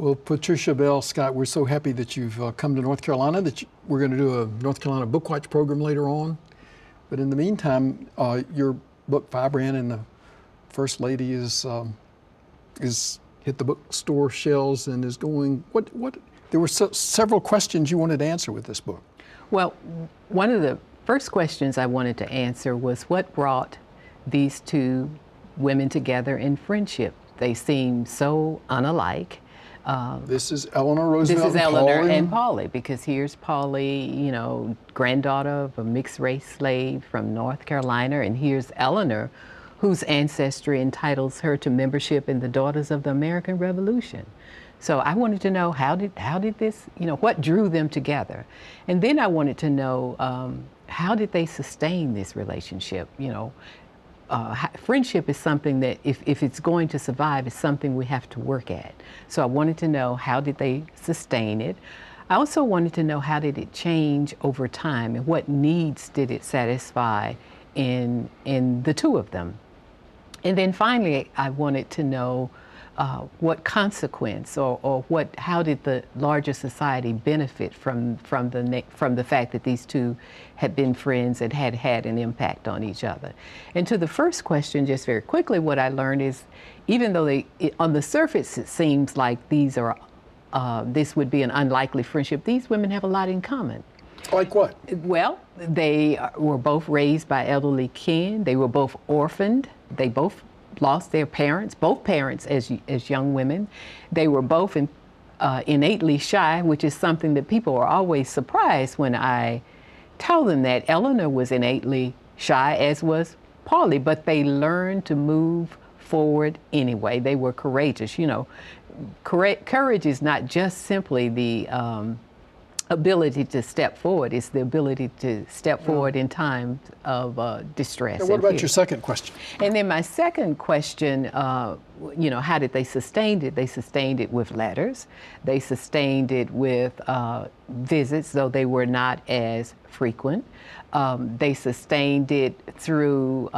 Well, Patricia Bell-Scott, we're so happy that you've come to North Carolina, we're going to do a North Carolina Bookwatch program later on. But in the meantime, your book, Firebrand, and the First Lady is hit the bookstore shelves and is going, there were several questions you wanted to answer with this book. Well, one of the first questions I wanted to answer was what brought these two women together in friendship. They seem so unalike. This is Eleanor Roosevelt. This is Eleanor and Pauli, because here's Pauli, you know, granddaughter of a mixed race slave from North Carolina, and here's Eleanor, whose ancestry entitles her to membership in the Daughters of the American Revolution. So I wanted to know how did this, you know, what drew them together, and then I wanted to know how did they sustain this relationship, you know. Friendship is something that, if it's going to survive, is something we have to work at. So I wanted to know how did they sustain it. I also wanted to know how did it change over time and what needs did it satisfy in the two of them. And then finally, I wanted to know what consequence or how did the larger society benefit from the fact that these two had been friends and had had an impact on each other. And to the first question, just very quickly, what I learned is, even though on the surface it seems like this would be an unlikely friendship, these women have a lot in common. Like what? Well, they were both raised by elderly kin. They were both orphaned. They both lost their parents, both parents as young women. They were both innately shy, which is something that people are always surprised when I tell them that. Eleanor was innately shy, as was Pauli, but they learned to move forward anyway. They were courageous. You know, courage is not just simply the ability to step forward. It's the ability to step forward in times of distress. And what about your second question? And then my second question, you know, how did they sustain it? They sustained it with letters. They sustained it with visits, though they were not as frequent. They sustained it through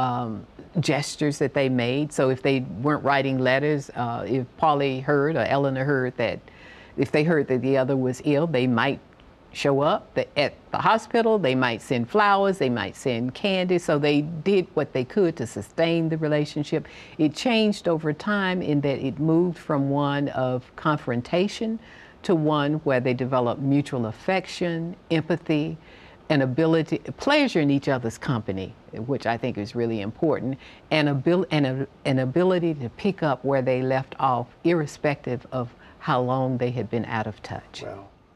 gestures that they made. So if they weren't writing letters, if Pauli heard or Eleanor heard that, if they heard that the other was ill, they might show up at the hospital, they might send flowers, they might send candy. So they did what they could to sustain the relationship. It changed over time in that it moved from one of confrontation to one where they developed mutual affection, empathy, an ability, pleasure in each other's company, which I think is really important, and an ability to pick up where they left off, irrespective of how long they had been out of touch.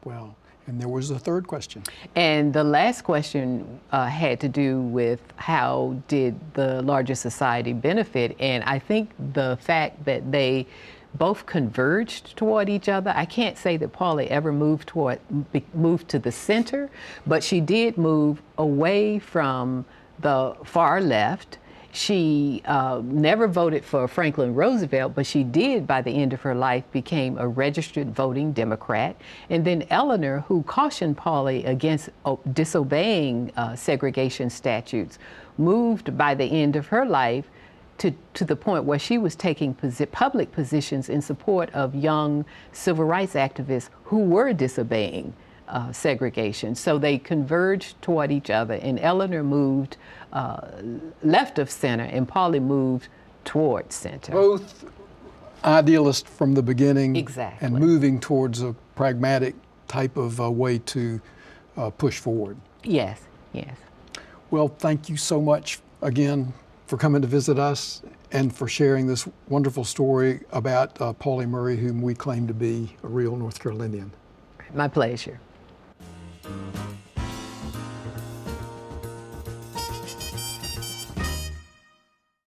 Well. And there was a third question. And the last question had to do with how did the larger society benefit. And I think the fact that they both converged toward each other. I can't say that Pauli ever moved to the center, but she did move away from the far left. She never voted for Franklin Roosevelt, but she did, by the end of her life, became a registered voting Democrat. And then Eleanor, who cautioned Pauli against disobeying segregation statutes, moved by the end of her life to the point where she was taking public positions in support of young civil rights activists who were disobeying segregation. So they converged toward each other, and Eleanor moved left of center, and Pauli moved toward center. Both idealists from the beginning. Exactly. And moving towards a pragmatic type of way to push forward. Yes, yes. Well, thank you so much again for coming to visit us and for sharing this wonderful story about Pauli Murray, whom we claim to be a real North Carolinian. My pleasure.